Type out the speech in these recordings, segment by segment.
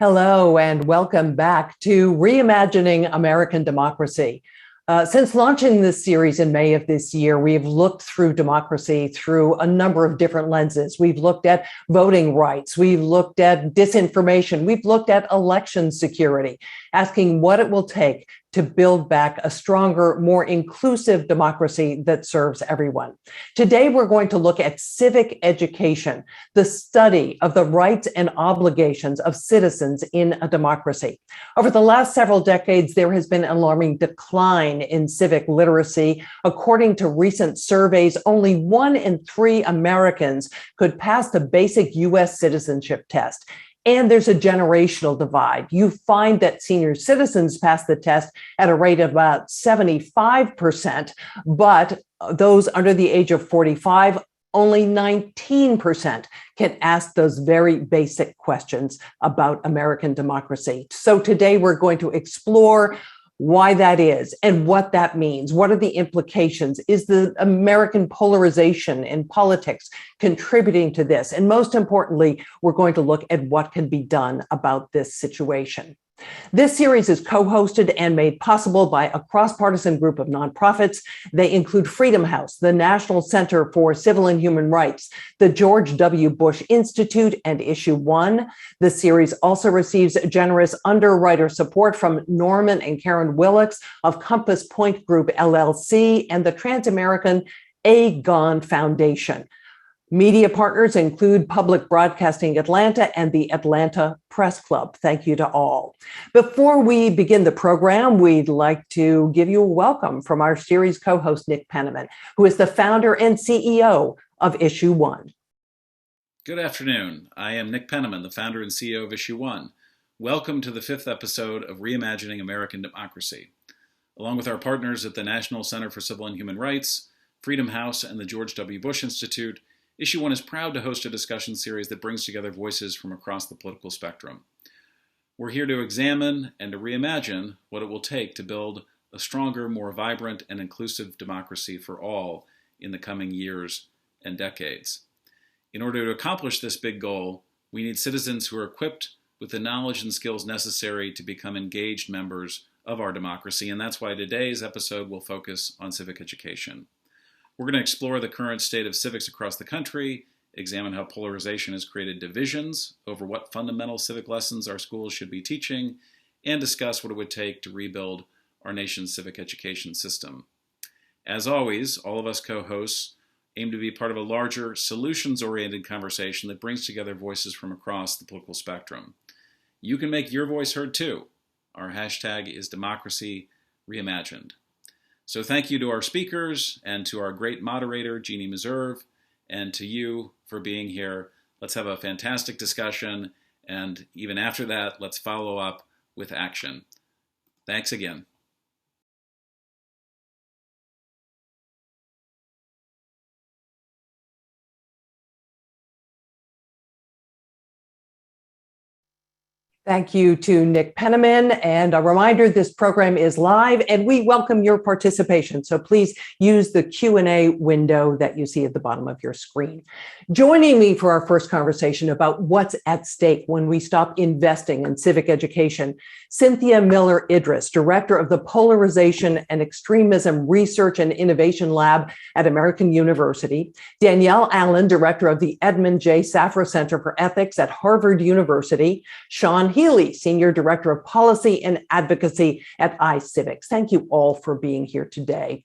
Hello, and welcome back to Reimagining American Democracy. Since launching this series in May of this year, we've looked through democracy through a number of different lenses. We've looked at voting rights, we've looked at disinformation, we've looked at election security, asking what it will take to build back a stronger, more inclusive democracy that serves everyone. Today, we're going to look at civic education, the study of the rights and obligations of citizens in a democracy. Over the last several decades, there has been an alarming decline in civic literacy. According to recent surveys, only 1 in 3 Americans could pass the basic U.S. citizenship test. And there's a generational divide. You find that senior citizens pass the test at a rate of about 75%, but those under the age of 45, only 19% can ask those very basic questions about American democracy. So today we're going to explore why that is and what that means. What are the implications? Is the American polarization in politics contributing to this? And most importantly, we're going to look at what can be done about this situation. This series is co-hosted and made possible by a cross-partisan group of nonprofits. They include Freedom House, the National Center for Civil and Human Rights, the George W. Bush Institute, and Issue One. The series also receives generous underwriter support from Norman and Karen Willocks of Compass Point Group, LLC, and the Trans-American Aegon Foundation. Media partners include Public Broadcasting Atlanta and the Atlanta Press Club. Thank you to all. Before we begin the program, we'd like to give you a welcome from our series co-host, Nick Penniman, who is the founder and CEO of Issue One. Good afternoon. I am Nick Penniman, the founder and CEO of Issue One. Welcome to the 5th episode of Reimagining American Democracy. Along with our partners at the National Center for Civil and Human Rights, Freedom House, and the George W. Bush Institute, Issue One is proud to host a discussion series that brings together voices from across the political spectrum. We're here to examine and to reimagine what it will take to build a stronger, more vibrant, and inclusive democracy for all in the coming years and decades. In order to accomplish this big goal, we need citizens who are equipped with the knowledge and skills necessary to become engaged members of our democracy, and that's why today's episode will focus on civic education. We're going to explore the current state of civics across the country, examine how polarization has created divisions over what fundamental civic lessons our schools should be teaching, and discuss what it would take to rebuild our nation's civic education system. As always, all of us co-hosts aim to be part of a larger, solutions-oriented conversation that brings together voices from across the political spectrum. You can make your voice heard too. Our hashtag is Democracy Reimagined. So thank you to our speakers and to our great moderator, Jeanne Meserve, and to you for being here. Let's have a fantastic discussion, and even after that, let's follow up with action. Thanks again. Thank you to Nick Penniman. And a reminder, this program is live and we welcome your participation. So please use the Q&A window that you see at the bottom of your screen. Joining me for our first conversation about what's at stake when we stop investing in civic education, Cynthia Miller-Idriss, Director of the Polarization and Extremism Research and Innovation Lab at American University, Danielle Allen, Director of the Edmund J. Safra Center for Ethics at Harvard University, Shawn Healy, Senior Director of Policy and Advocacy at iCivics. Thank you all for being here today.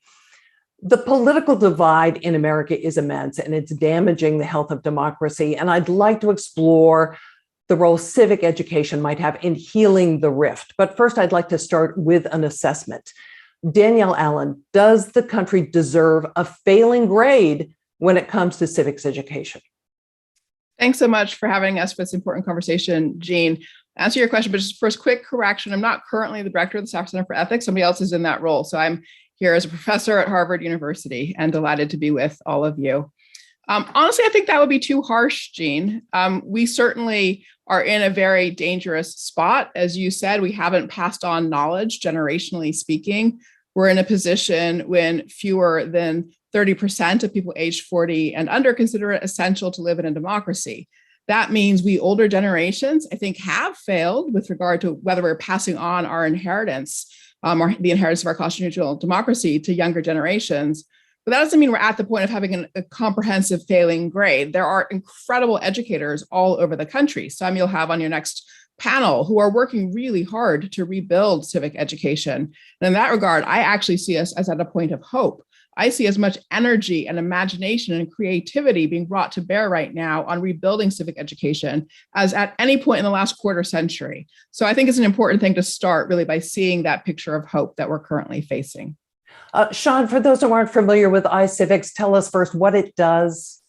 The political divide in America is immense and it's damaging the health of democracy. And I'd like to explore the role civic education might have in healing the rift. But first, I'd like to start with an assessment. Danielle Allen, does the country deserve a failing grade when it comes to civics education? Thanks so much for having us for this important conversation, Jeanne. Answer your question, but just first, quick correction. I'm not currently the director of the Safra Center for Ethics. Somebody else is in that role. So I'm here as a professor at Harvard University and delighted to be with all of you. Honestly, I think that would be too harsh, Jeanne. We certainly are in a very dangerous spot. As you said, we haven't passed on knowledge, generationally speaking. We're in a position when fewer than 30% of people aged 40 and under consider it essential to live in a democracy. That means we older generations, I think, have failed with regard to whether we're passing on our inheritance, or the inheritance of our constitutional democracy to younger generations. But that doesn't mean we're at the point of having a comprehensive failing grade. There are incredible educators all over the country. Some you'll have on your next panel who are working really hard to rebuild civic education. And in that regard, I actually see us as at a point of hope. I see as much energy and imagination and creativity being brought to bear right now on rebuilding civic education as at any point in the last quarter century. So I think it's an important thing to start really by seeing that picture of hope that we're currently facing. Shawn, for those who aren't familiar with iCivics, tell us first what it does.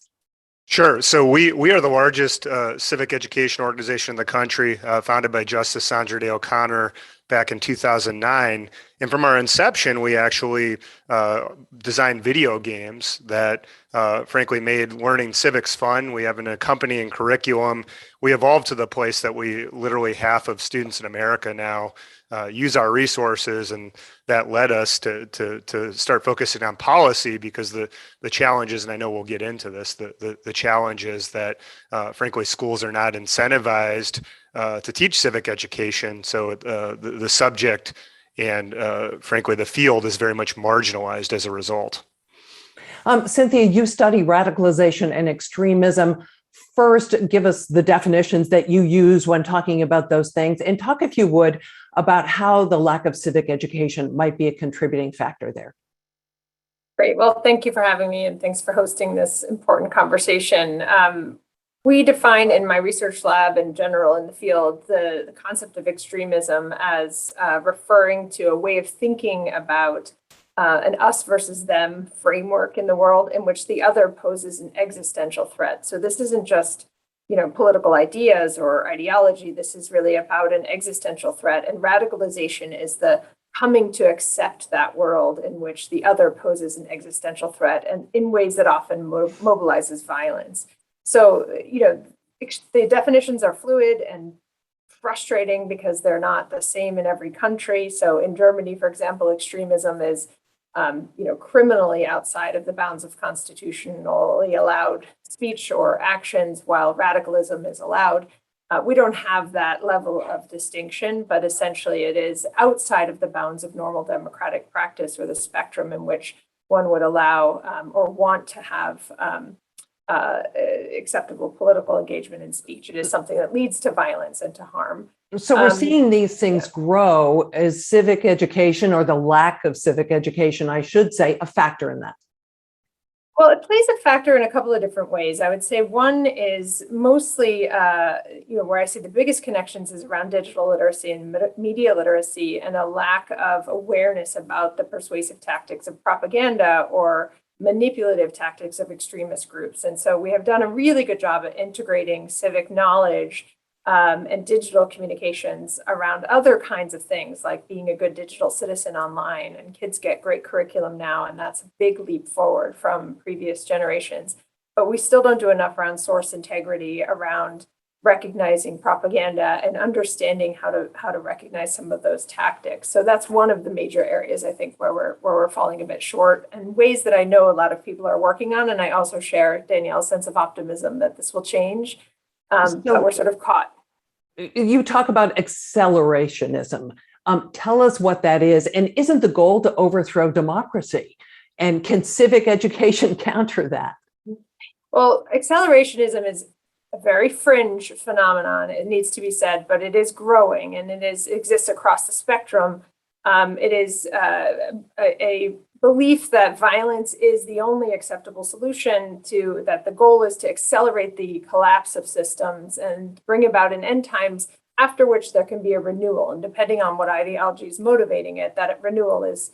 Sure. So we are the largest civic education organization in the country, founded by Justice Sandra Day O'Connor back in 2009. And from our inception, we actually designed video games that frankly made learning civics fun. We have an accompanying curriculum. We evolved to the place that we literally half of students in America now use our resources, and that led us to start focusing on policy, because the challenges, and I know we'll get into this, the challenge is that frankly schools are not incentivized to teach civic education. So the subject and frankly the field is very much marginalized as a result. Cynthia, you study radicalization and extremism. First, give us the definitions that you use when talking about those things, and talk, if you would, about how the lack of civic education might be a contributing factor there. Great. Well, thank you for having me, and thanks for hosting this important conversation. We define in my research lab in general in the field the concept of extremism as referring to a way of thinking about an us versus them framework in the world in which the other poses an existential threat. So this isn't just, political ideas or ideology. This is really about an existential threat. And radicalization is the coming to accept that world in which the other poses an existential threat, and in ways that often mobilizes violence. So, the definitions are fluid and frustrating because they're not the same in every country. So in Germany, for example, extremism is criminally outside of the bounds of constitutionally allowed speech or actions, while radicalism is allowed. We don't have that level of distinction, but essentially it is outside of the bounds of normal democratic practice, or the spectrum in which one would allow or want to have acceptable political engagement in speech. It is something that leads to violence and to harm. So we're seeing these things grow. Is civic education, or the lack of civic education, I should say, a factor in that? Well, it plays a factor in a couple of different ways. I would say one is mostly, where I see the biggest connections is around digital literacy and media literacy, and a lack of awareness about the persuasive tactics of propaganda or manipulative tactics of extremist groups. And so we have done a really good job at integrating civic knowledge and digital communications around other kinds of things, like being a good digital citizen online. And kids get great curriculum now, and that's a big leap forward from previous generations. But we still don't do enough around source integrity, around recognizing propaganda and understanding how to recognize some of those tactics. So that's one of the major areas, I think, where we're falling a bit short, and ways that I know a lot of people are working on. And I also share Danielle's sense of optimism that this will change, but we're sort of caught. You talk about accelerationism. Tell us what that is, and isn't the goal to overthrow democracy? And can civic education counter that? Well, accelerationism is a very fringe phenomenon, it needs to be said, but it is growing, and it exists across the spectrum. It is a belief that violence is the only acceptable solution, to that the goal is to accelerate the collapse of systems and bring about an end times after which there can be a renewal. And depending on what ideology is motivating it, that renewal is,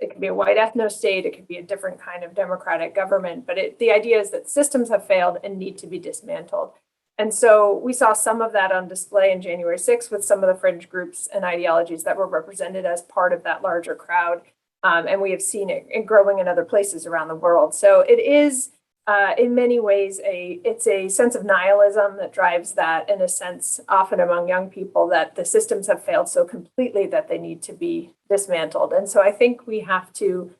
it could be a white ethno-state, it could be a different kind of democratic government, but the idea is that systems have failed and need to be dismantled. And so we saw some of that on display in January 6th with some of the fringe groups and ideologies that were represented as part of that larger crowd. And we have seen it growing in other places around the world. So it is, in many ways, it's a sense of nihilism that drives that, in a sense, often among young people, that the systems have failed so completely that they need to be dismantled. And so I think we have to,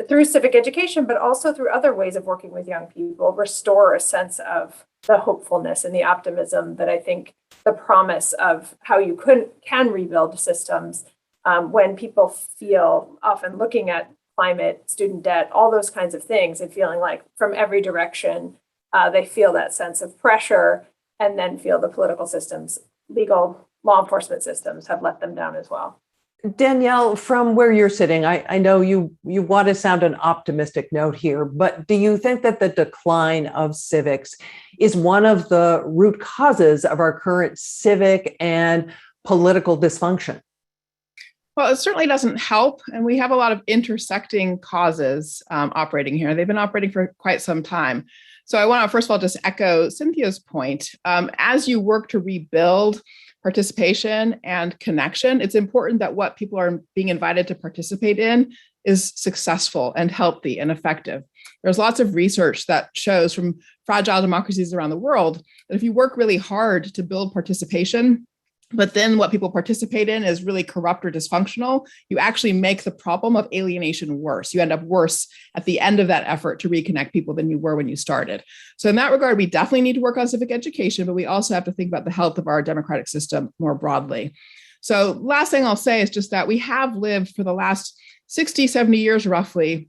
through civic education, but also through other ways of working with young people, restore a sense of the hopefulness and the optimism that I think the promise of how you can rebuild systems when people feel, often looking at climate, student debt, all those kinds of things, and feeling like from every direction, they feel that sense of pressure, and then feel the political systems, legal law enforcement systems have let them down as well. Danielle, from where you're sitting, I know you want to sound an optimistic note here, but do you think that the decline of civics is one of the root causes of our current civic and political dysfunction? Well, it certainly doesn't help. And we have a lot of intersecting causes operating here. They've been operating for quite some time. So I want to, first of all, just echo Cynthia's point. As you work to rebuild participation and connection, it's important that what people are being invited to participate in is successful and healthy and effective. There's lots of research that shows from fragile democracies around the world that if you work really hard to build participation, but then what people participate in is really corrupt or dysfunctional, you actually make the problem of alienation worse. You end up worse at the end of that effort to reconnect people than you were when you started. So in that regard, we definitely need to work on civic education, but we also have to think about the health of our democratic system more broadly. So last thing I'll say is just that we have lived for the last 60, 70 years roughly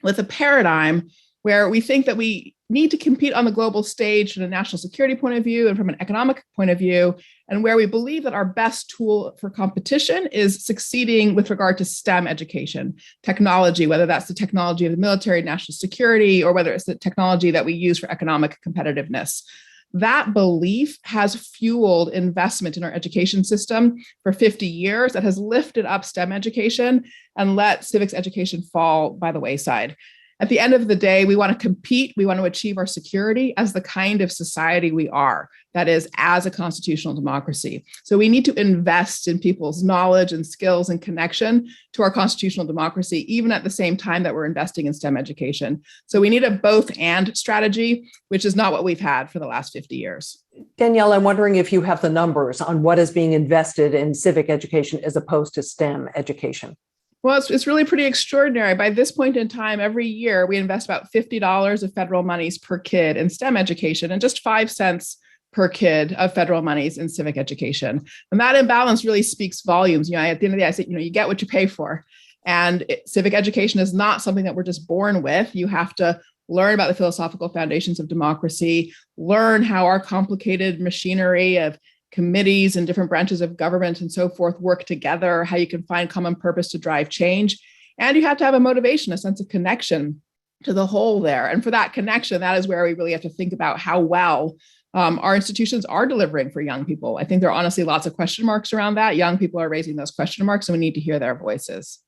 with a paradigm where we think that we need to compete on the global stage from a national security point of view and from an economic point of view, and where we believe that our best tool for competition is succeeding with regard to STEM education, technology, whether that's the technology of the military, national security, or whether it's the technology that we use for economic competitiveness. That belief has fueled investment in our education system for 50 years that has lifted up STEM education and let civics education fall by the wayside. At the end of the day, we want to compete. We want to achieve our security as the kind of society we are, that is, as a constitutional democracy. So we need to invest in people's knowledge and skills and connection to our constitutional democracy, even at the same time that we're investing in STEM education. So we need a both and strategy, which is not what we've had for the last 50 years. Danielle, I'm wondering if you have the numbers on what is being invested in civic education as opposed to STEM education. Well, it's really pretty extraordinary. By this point in time, every year, we invest about $50 of federal monies per kid in STEM education and just 5 cents per kid of federal monies in civic education. And that imbalance really speaks volumes. At the end of the day, I say, you get what you pay for. And civic education is not something that we're just born with. You have to learn about the philosophical foundations of democracy, learn how our complicated machinery of committees and different branches of government and so forth work together, how you can find common purpose to drive change. And you have to have a motivation, a sense of connection to the whole there. And for that connection, that is where we really have to think about how well our institutions are delivering for young people. I think there are honestly lots of question marks around that. Young people are raising those question marks, and we need to hear their voices.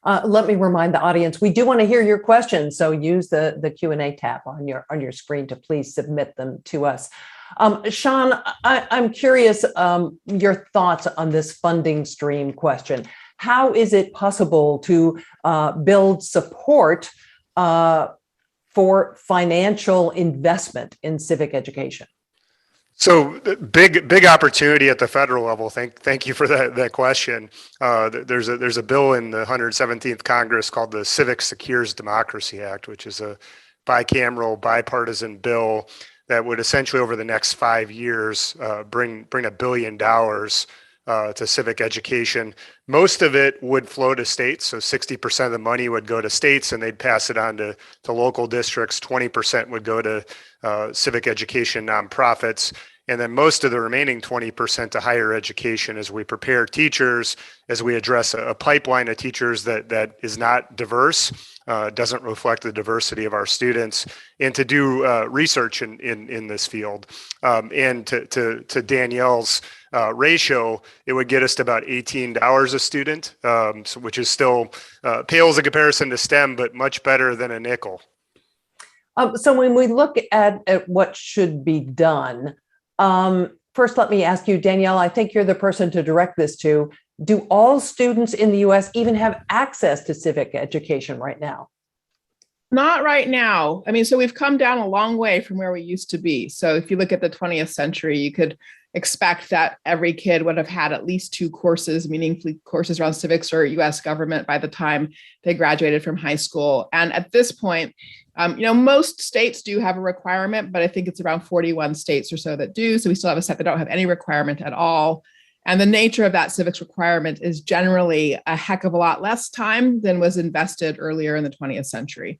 Let me remind the audience, we do want to hear your questions. So use the Q&A tab on your screen to please submit them to us. Shawn, I'm curious your thoughts on this funding stream question. How is it possible to build support for financial investment in civic education? So big opportunity at the federal level. Thank you for that question. There's a bill in the 117th Congress called the Civic Secures Democracy Act, which is a bicameral, bipartisan bill that would essentially over the next 5 years bring $1 billion to civic education. Most of it would flow to states, so 60% of the money would go to states and they'd pass it on to local districts. 20% would go to civic education nonprofits, and then most of the remaining 20% to higher education as we prepare teachers, as we address a pipeline of teachers that is not diverse, doesn't reflect the diversity of our students, and to do research in this field. And to Danielle's ratio, it would get us to about $18 a student, which is still pales in comparison to STEM, but much better than a nickel. So when we look at what should be done, first, let me ask you, Danielle, I think you're the person to direct this to. Do all students in the U.S. even have access to civic education right now? Not right now. So we've come down a long way from where we used to be. So if you look at the 20th century, you could expect that every kid would have had at least 2 courses, meaningfully courses around civics or U.S. government by the time they graduated from high school. And at this point, Most states do have a requirement, but I think it's around 41 states or so that do. So we still have a set that don't have any requirement at all. And the nature of that civics requirement is generally a heck of a lot less time than was invested earlier in the 20th century.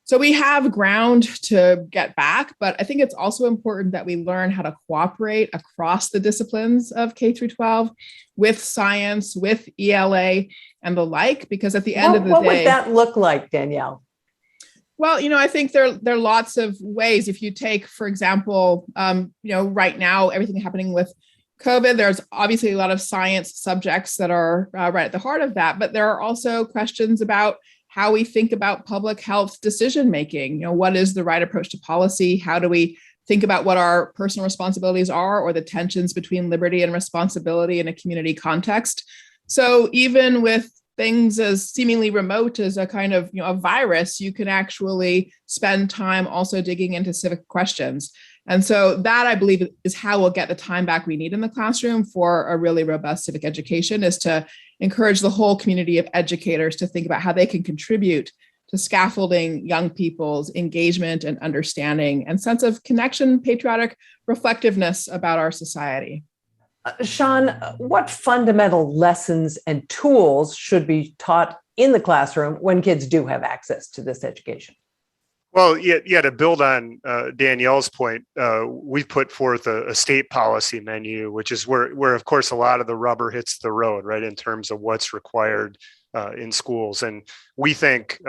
So we have ground to get back, but I think it's also important that we learn how to cooperate across the disciplines of K through 12 with science, with ELA and the like, because at the end of the day— What would that look like, Danielle? Well, I think there are lots of ways. If you take, for example, right now, everything happening with COVID, there's obviously a lot of science subjects that are right at the heart of that, but there are also questions about how we think about public health decision-making. What is the right approach to policy? How do we think about what our personal responsibilities are, or the tensions between liberty and responsibility in a community context? So even with things as seemingly remote as a kind of a virus, you can actually spend time also digging into civic questions. And so that, I believe, is how we'll get the time back we need in the classroom for a really robust civic education, is to encourage the whole community of educators to think about how they can contribute to scaffolding young people's engagement and understanding and sense of connection, patriotic reflectiveness about our society. Shawn, what fundamental lessons and tools should be taught in the classroom when kids do have access to this education? Well, to build on Danielle's point, we've put forth a state policy menu, which is where, of course, a lot of the rubber hits the road, right, in terms of what's required in schools. And we think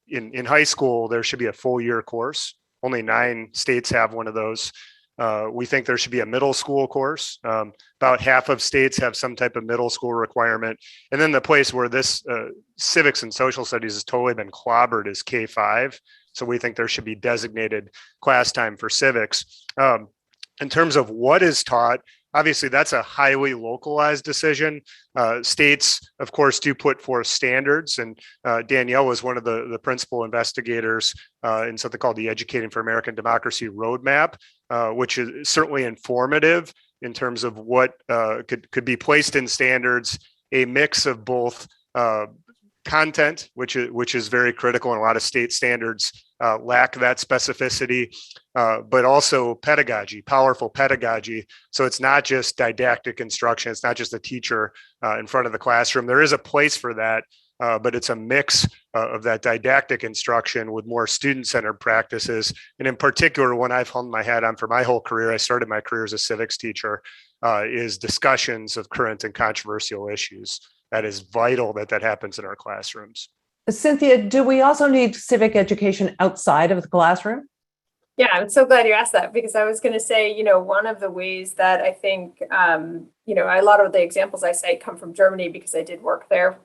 in high school, there should be a full year course. Only 9 states have one of those. We think there should be a middle school course. About half of states have some type of middle school requirement. And then the place where this civics and social studies has totally been clobbered is K-5. So we think there should be designated class time for civics. In terms of what is taught, obviously that's a highly localized decision. States, of course, do put forth standards, and Danielle was one of the principal investigators in something called the Educating for American Democracy Roadmap, which is certainly informative in terms of what could be placed in standards, a mix of both content, which is very critical, and a lot of state standards lack that specificity, but also pedagogy, powerful pedagogy. So it's not just didactic instruction. It's not just a teacher in front of the classroom. There is a place for that, but it's a mix of that didactic instruction with more student-centered practices. And in particular, one I've hung my hat on for my whole career, I started my career as a civics teacher, is discussions of current and controversial issues. That is vital that happens in our classrooms. Cynthia, do we also need civic education outside of the classroom? Yeah, I'm so glad you asked that, because I was going to say, one of the ways that I think, a lot of the examples I cite come from Germany, because I did work there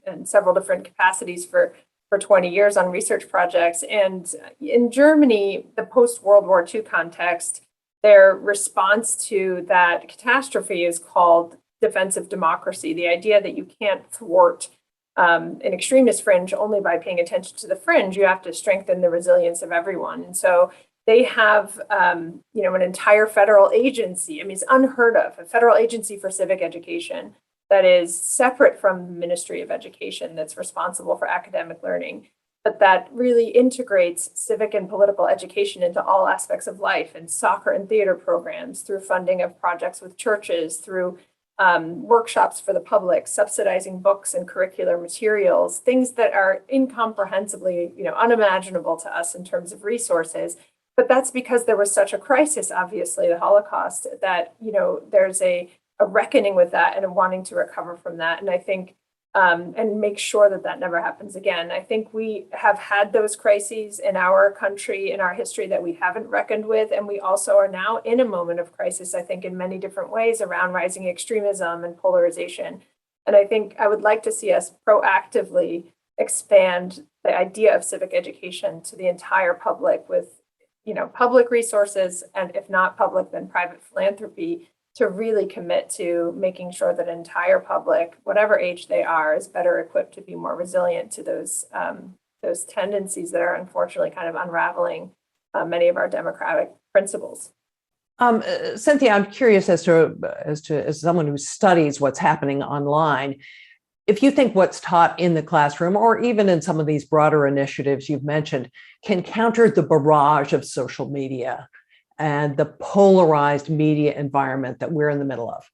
in several different capacities for 20 years on research projects. And in Germany, the post-World War II context, their response to that catastrophe is called defensive democracy, the idea that you can't thwart an extremist fringe only by paying attention to the fringe. You have to strengthen the resilience of everyone. And so they have, an entire federal agency. I mean, it's unheard of, a federal agency for civic education that is separate from the Ministry of Education, that's responsible for academic learning, but that really integrates civic and political education into all aspects of life, and soccer and theater programs, through funding of projects with churches, through workshops for the public, subsidizing books and curricular materials, things that are incomprehensibly, unimaginable to us in terms of resources. But that's because there was such a crisis, obviously, the Holocaust, that, there's a reckoning with that and wanting to recover from that. And I think, and make sure that never happens again. I think we have had those crises in our country, in our history, that we haven't reckoned with. And we also are now in a moment of crisis, I think, in many different ways, around rising extremism and polarization. And I think I would like to see us proactively expand the idea of civic education to the entire public with, public resources, and if not public, then private philanthropy, to really commit to making sure that entire public, whatever age they are, is better equipped to be more resilient to those tendencies that are unfortunately kind of unraveling many of our democratic principles. Cynthia, I'm curious as someone who studies what's happening online, if you think what's taught in the classroom, or even in some of these broader initiatives you've mentioned, can counter the barrage of social media and the polarized media environment that we're in the middle of?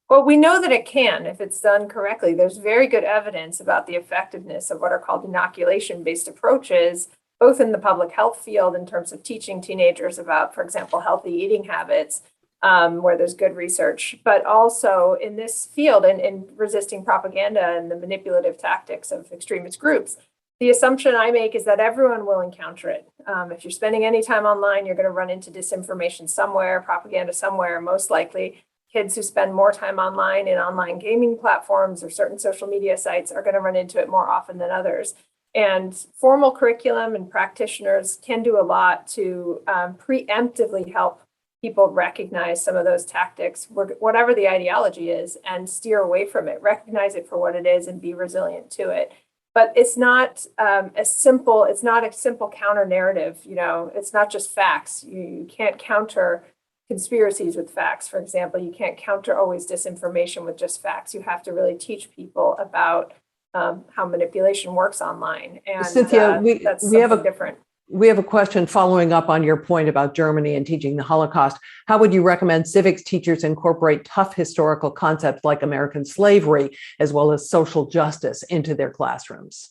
Well, we know that it can if it's done correctly. There's very good evidence about the effectiveness of what are called inoculation-based approaches, both in the public health field in terms of teaching teenagers about, for example, healthy eating habits, where there's good research, but also in this field and in resisting propaganda and the manipulative tactics of extremist groups. The assumption I make is that everyone will encounter it. If you're spending any time online, you're going to run into disinformation somewhere, propaganda somewhere, most likely. Kids who spend more time online in online gaming platforms or certain social media sites are going to run into it more often than others. And formal curriculum and practitioners can do a lot to preemptively help people recognize some of those tactics, whatever the ideology is, and steer away from it, recognize it for what it is and be resilient to it. But it's not it's not a simple counter narrative. It's not just facts. You can't counter conspiracies with facts. For example, you can't counter always disinformation with just facts. You have to really teach people about how manipulation works online. And Cynthia, that's we have different. We have a question following up on your point about Germany and teaching the Holocaust. How would you recommend civics teachers incorporate tough historical concepts like American slavery, as well as social justice, into their classrooms?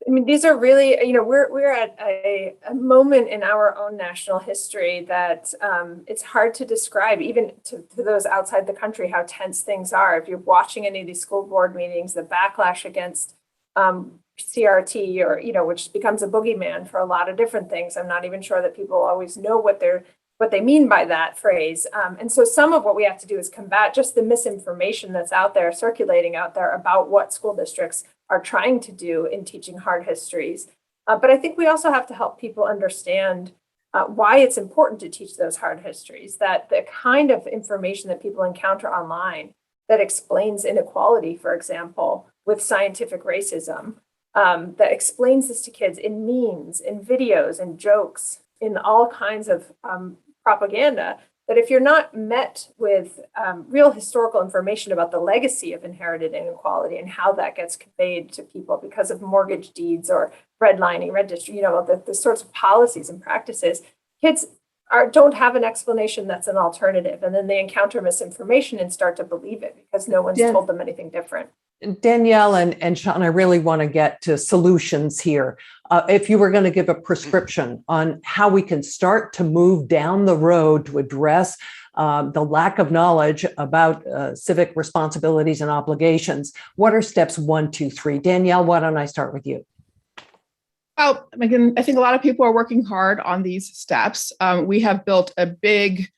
I mean, these are really, we're at a moment in our own national history that it's hard to describe, even to those outside the country, how tense things are. If you're watching any of these school board meetings, the backlash against CRT, or which becomes a boogeyman for a lot of different things. I'm not even sure that people always know what they mean by that phrase. And so some of what we have to do is combat just the misinformation that's out there, circulating out there about what school districts are trying to do in teaching hard histories. But I think we also have to help people understand why it's important to teach those hard histories, that the kind of information that people encounter online that explains inequality, for example, with scientific racism, that explains this to kids in memes, in videos, in jokes, in all kinds of propaganda, that if you're not met with real historical information about the legacy of inherited inequality and how that gets conveyed to people because of mortgage deeds or redlining, red district, the sorts of policies and practices, kids don't have an explanation that's an alternative. And then they encounter misinformation and start to believe it because no one's told them anything different. Danielle and Shawn, I really want to get to solutions here. If you were going to give a prescription on how we can start to move down the road to address the lack of knowledge about civic responsibilities and obligations, what are steps 1, 2, 3? Danielle, why don't I start with you? Well, again, I think a lot of people are working hard on these steps. We have built a big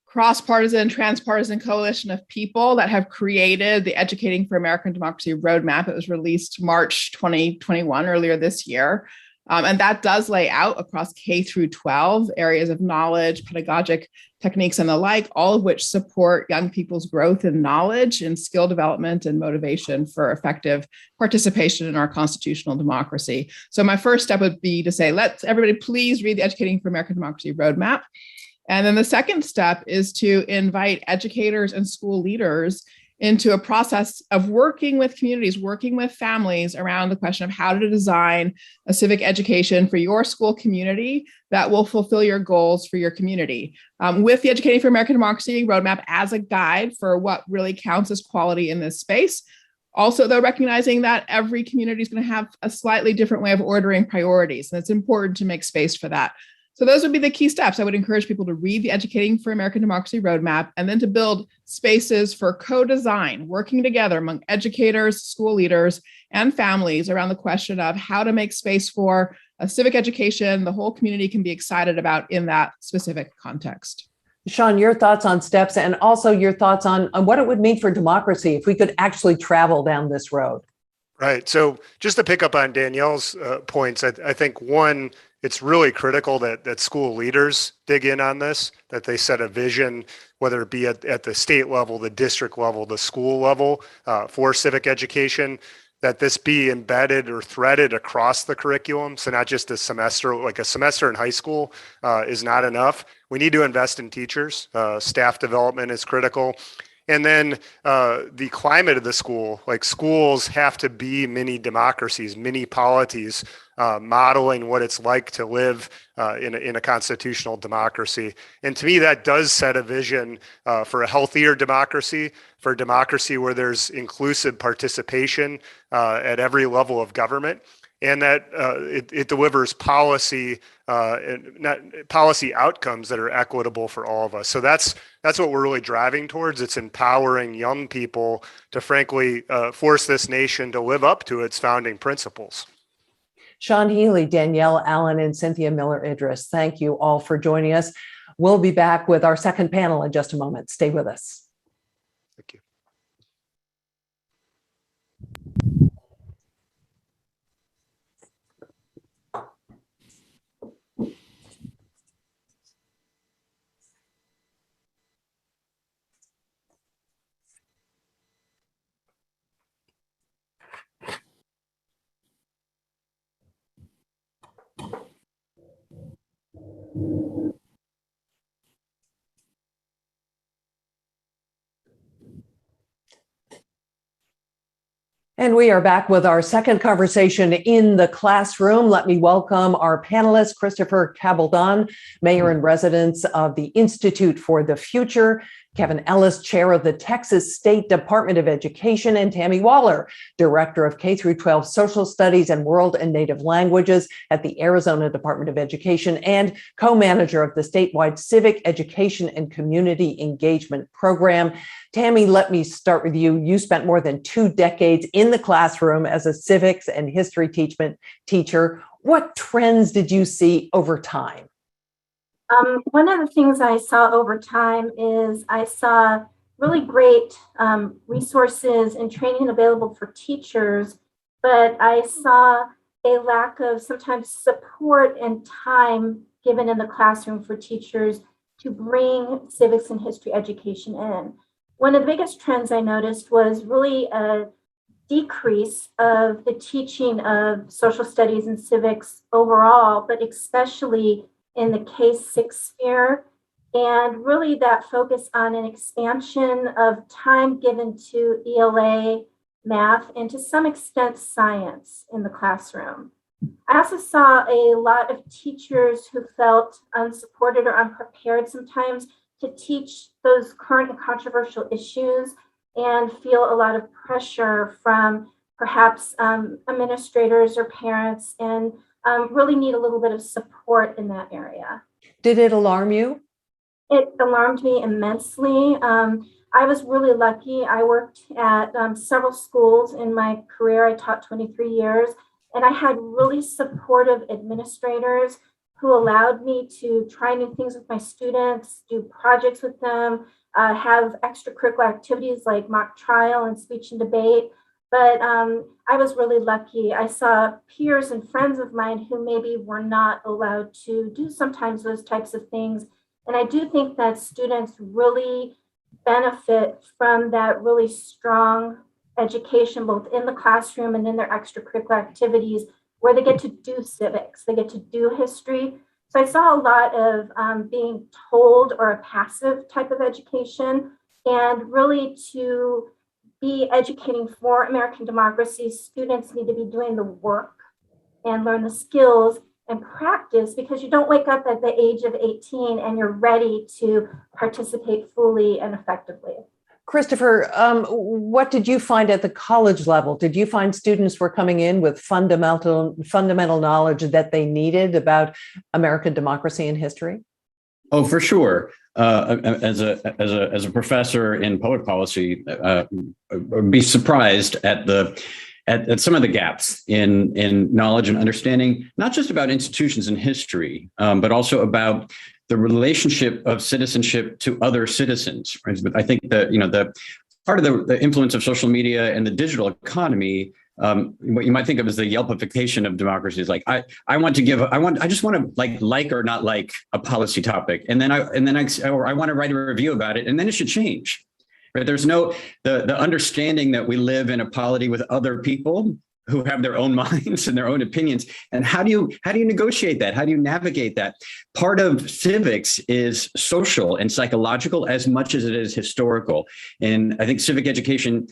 cross-partisan, transpartisan coalition of people that have created the Educating for American Democracy roadmap. It was released March 2021, earlier this year. And that does lay out across K through 12 areas of knowledge, pedagogic techniques, and the like, all of which support young people's growth in knowledge and skill development and motivation for effective participation in our constitutional democracy. So my first step would be to say, let's everybody please read the Educating for American Democracy roadmap. And then the second step is to invite educators and school leaders into a process of working with communities, working with families around the question of how to design a civic education for your school community that will fulfill your goals for your community. With the Educating for American Democracy roadmap as a guide for what really counts as quality in this space. Also, though, recognizing that every community is going to have a slightly different way of ordering priorities, and it's important to make space for that. So those would be the key steps. I would encourage people to read the Educating for American Democracy roadmap and then to build spaces for co-design, working together among educators, school leaders, and families around the question of how to make space for a civic education the whole community can be excited about in that specific context. Shawn, your thoughts on steps and also your thoughts on what it would mean for democracy if we could actually travel down this road. Right. So just to pick up on Danielle's points, I think one, it's really critical that school leaders dig in on this, that they set a vision, whether it be at the state level, the district level, the school level, for civic education, that this be embedded or threaded across the curriculum. So not just a semester, like a semester in high school is not enough. We need to invest in teachers. Staff development is critical. And then the climate of the school, like schools have to be mini democracies, mini polities, modeling what it's like to live in a constitutional democracy. And to me, that does set a vision for a healthier democracy, for a democracy where there's inclusive participation at every level of government, and that it delivers policy policy outcomes that are equitable for all of us. So that's what we're really driving towards. It's empowering young people to frankly force this nation to live up to its founding principles. Shawn, Healy, Danielle, Allen, and Cynthia Miller-Idriss, thank you all for joining us. We'll be back with our second panel in just a moment. Stay with us. Thank you. And we are back with our second conversation in the classroom. Let me welcome our panelists, Christopher Cabaldon, Mayor in Residence of the Institute for the Future, Kevin Ellis, Chair of the Texas State Department of Education, and Tammy Waller, Director of K-12 Social Studies and World and Native Languages at the Arizona Department of Education and co-manager of the statewide Civic Education and Community Engagement Program. Tammy, let me start with you. You spent more than 2 decades in the classroom as a civics and history teacher. What trends did you see over time? One of the things I saw over time is I saw really great resources and training available for teachers, but I saw a lack of sometimes support and time given in the classroom for teachers to bring civics and history education in. One of the biggest trends I noticed was really a decrease of the teaching of social studies and civics overall, but especially in the K-6 sphere, and really that focus on an expansion of time given to ELA, math, and to some extent science in the classroom. I also saw a lot of teachers who felt unsupported or unprepared sometimes to teach those current and controversial issues and feel a lot of pressure from perhaps administrators or parents, and really need a little bit of support in that area. Did it alarm you? It alarmed me immensely. I was really lucky. I worked at several schools in my career. I taught 23 years, and I had really supportive administrators who allowed me to try new things with my students, do projects with them, have extracurricular activities like mock trial and speech and debate. But I was really lucky. I saw peers and friends of mine who maybe were not allowed to do sometimes those types of things. And I do think that students really benefit from that really strong education, both in the classroom and in their extracurricular activities, where they get to do civics, they get to do history. So I saw a lot of being told or a passive type of education, and really to be educating for American democracy, students need to be doing the work and learn the skills and practice, because you don't wake up at the age of 18 and you're ready to participate fully and effectively. Christopher, what did you find at the college level? Did you find students were coming in with fundamental knowledge that they needed about American democracy and history? Oh, for sure. As a professor in public policy, I'd be surprised at some of the gaps in knowledge and understanding, not just about institutions and history, but also about the relationship of citizenship to other citizens. Right? I think that the part of the influence of social media and the digital economy, what you might think of as the Yelpification of democracy, is like I just want to like or not like a policy topic, I want to write a review about it, and then it should change. Right? There's the understanding that we live in a polity with other people who have their own minds and their own opinions. And how do you negotiate that? How do you navigate that? Part of civics is social and psychological as much as it is historical. And I think civic education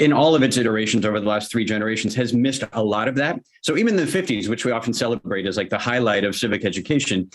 in all of its iterations over the last 3 generations has missed a lot of that. So even the 50s, which we often celebrate as like the highlight of civic education,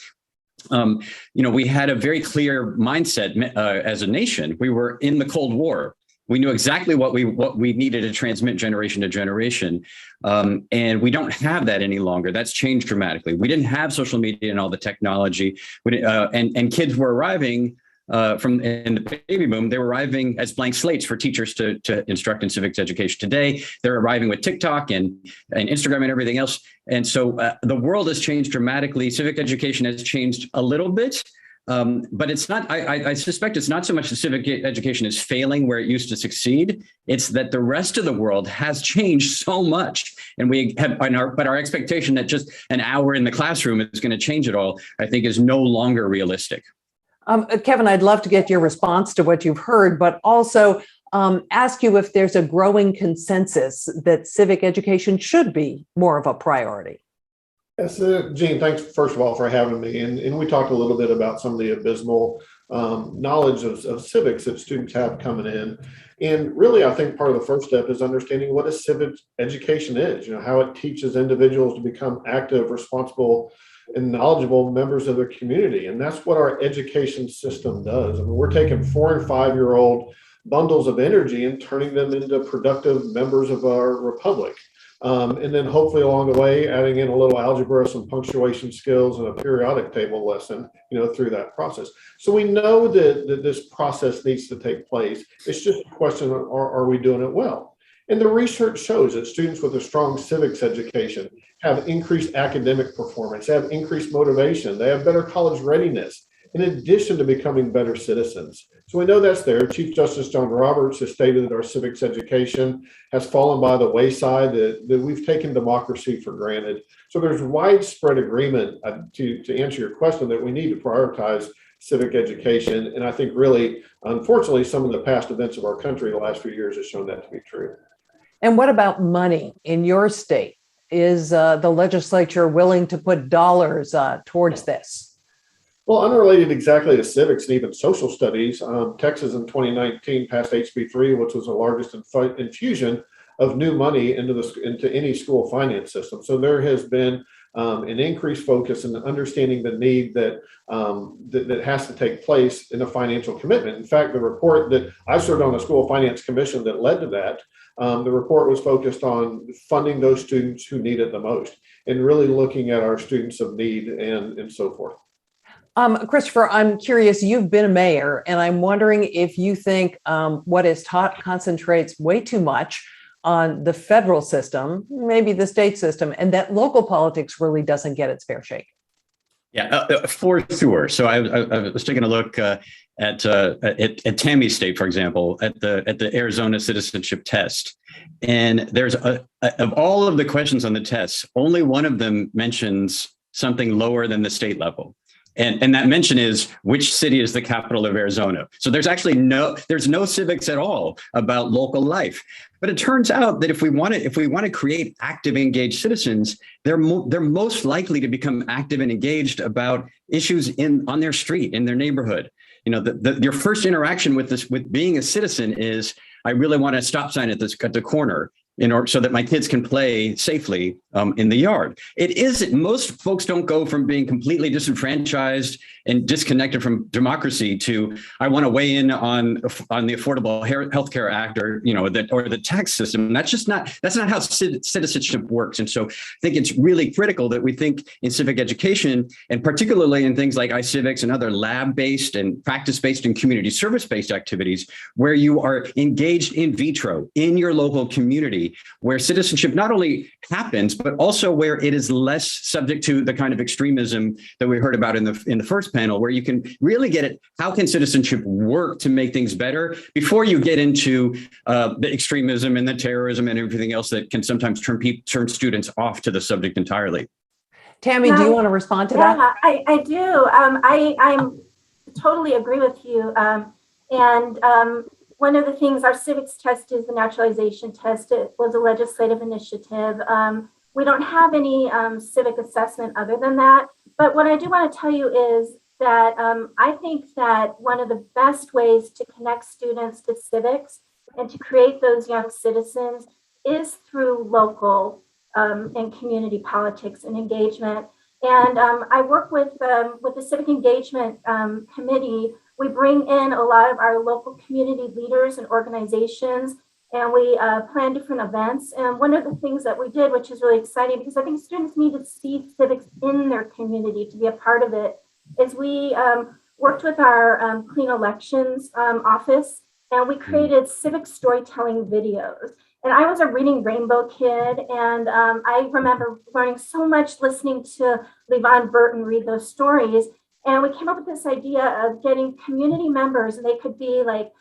we had a very clear mindset as a nation. We were in the Cold War. We knew exactly what we needed to transmit generation to generation. And we don't have that any longer. That's changed dramatically. We didn't have social media and all the technology. And kids were arriving in the baby boom, they were arriving as blank slates for teachers to instruct in civics education. Today, they're arriving with TikTok and Instagram and everything else. And so the world has changed dramatically. Civic education has changed a little bit. But it's not, I suspect it's not so much that civic education is failing where it used to succeed. It's that the rest of the world has changed so much. And but our expectation that just an hour in the classroom is going to change it all, I think is no longer realistic. Kevin, I'd love to get your response to what you've heard, but also ask you if there's a growing consensus that civic education should be more of a priority. Yes, Jeanne, thanks first of all for having me. And we talked a little bit about some of the abysmal knowledge of civics that students have coming in. And really, I think part of the first step is understanding what a civic education is, how it teaches individuals to become active, responsible, and knowledgeable members of their community. And that's what our education system does. I mean, we're taking 4 and 5-year-old bundles of energy and turning them into productive members of our republic. And then hopefully along the way, adding in a little algebra, some punctuation skills, and a periodic table lesson, through that process. So we know that this process needs to take place. It's just a question of, are we doing it well? And the research shows that students with a strong civics education have increased academic performance, have increased motivation, they have better college readiness, in addition to becoming better citizens. So we know that's there. Chief Justice John Roberts has stated that our civics education has fallen by the wayside, that we've taken democracy for granted. So there's widespread agreement to answer your question that we need to prioritize civic education. And I think really, unfortunately, some of the past events of our country the last few years have shown that to be true. And what about money in your state? Is the legislature willing to put dollars towards this? Well, unrelated exactly to civics and even social studies, Texas in 2019 passed HB 3, which was the largest infusion of new money into any school finance system. So there has been an increased focus and understanding the need that has to take place in a financial commitment. In fact, the report that I served on the School Finance Commission that led to that, the report was focused on funding those students who need it the most and really looking at our students of need and so forth. Christopher, I'm curious, you've been a mayor, and I'm wondering if you think what is taught concentrates way too much on the federal system, maybe the state system, and that local politics really doesn't get its fair shake. Yeah, for sure. So I was taking a look at Tammy State, for example, at the Arizona citizenship test, and there's of all of the questions on the test, only one of them mentions something lower than the state level. And that mention is, which city is the capital of Arizona? So there's actually no civics at all about local life. But it turns out that if we want to create active, engaged citizens, they're most likely to become active and engaged about issues on their street, in their neighborhood. Your first interaction with being a citizen is, I really want a stop sign at the corner, in order so that my kids can play safely in the yard. Most folks don't go from being completely disenfranchised and disconnected from democracy to, I want to weigh in on the Affordable Health Care Act or the tax system. That's not how citizenship works. And so I think it's really critical that we think in civic education, and particularly in things like iCivics and other lab-based and practice-based and community service-based activities, where you are engaged in vitro in your local community, where citizenship not only happens, but also where it is less subject to the kind of extremism that we heard about in the first panel, where you can really get it. How can citizenship work to make things better before you get into the extremism and the terrorism and everything else that can sometimes turn students off to the subject entirely? Tammy, do you want to respond to that? I do. I totally agree with you. one of the things, our civics test is the naturalization test. It was a legislative initiative. We don't have any civic assessment other than that. But what I do want to tell you is that I think that one of the best ways to connect students to civics and to create those young citizens is through local and community politics and engagement. And I work with the Civic Engagement Committee. We bring in a lot of our local community leaders and organizations, and we plan different events. And one of the things that we did, which is really exciting, because I think students need to see civics in their community to be a part of it, is we worked with our Clean Elections office, and we created civic storytelling videos. And I was a reading rainbow kid, and I remember learning so much listening to Levon Burton read those stories. And we came up with this idea of getting community members, and they could be like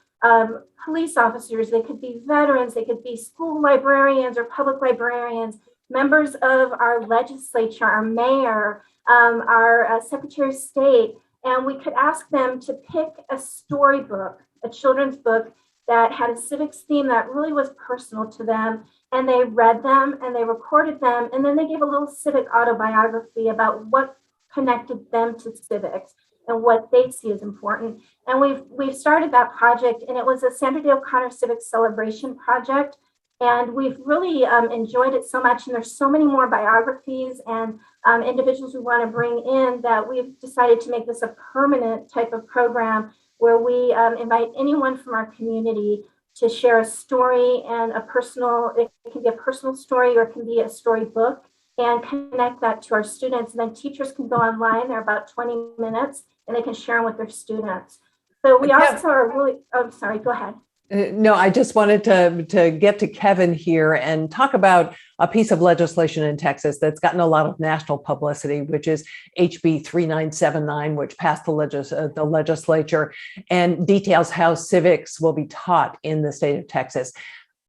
police officers, they could be veterans, they could be school librarians or public librarians, members of our legislature, our mayor, our Secretary of State. And we could ask them to pick a storybook, a children's book that had a civics theme that really was personal to them. And they read them and they recorded them. And then they gave a little civic autobiography about what connected them to civics and what they see as important. And we've started that project, and it was a Sandra Day O'Connor Civic Celebration project. And we've really enjoyed it so much. And there's so many more biographies and individuals we want to bring in that we've decided to make this a permanent type of program where we invite anyone from our community to share a story and it can be a personal story or it can be a storybook, and connect that to our students. And then teachers can go online, they're about 20 minutes, and they can share them with their students. So we also are really, sorry, go ahead. No, I just wanted to get to Kevin here and talk about a piece of legislation in Texas that's gotten a lot of national publicity, which is HB 3979, which passed the legislature and details how civics will be taught in the state of Texas.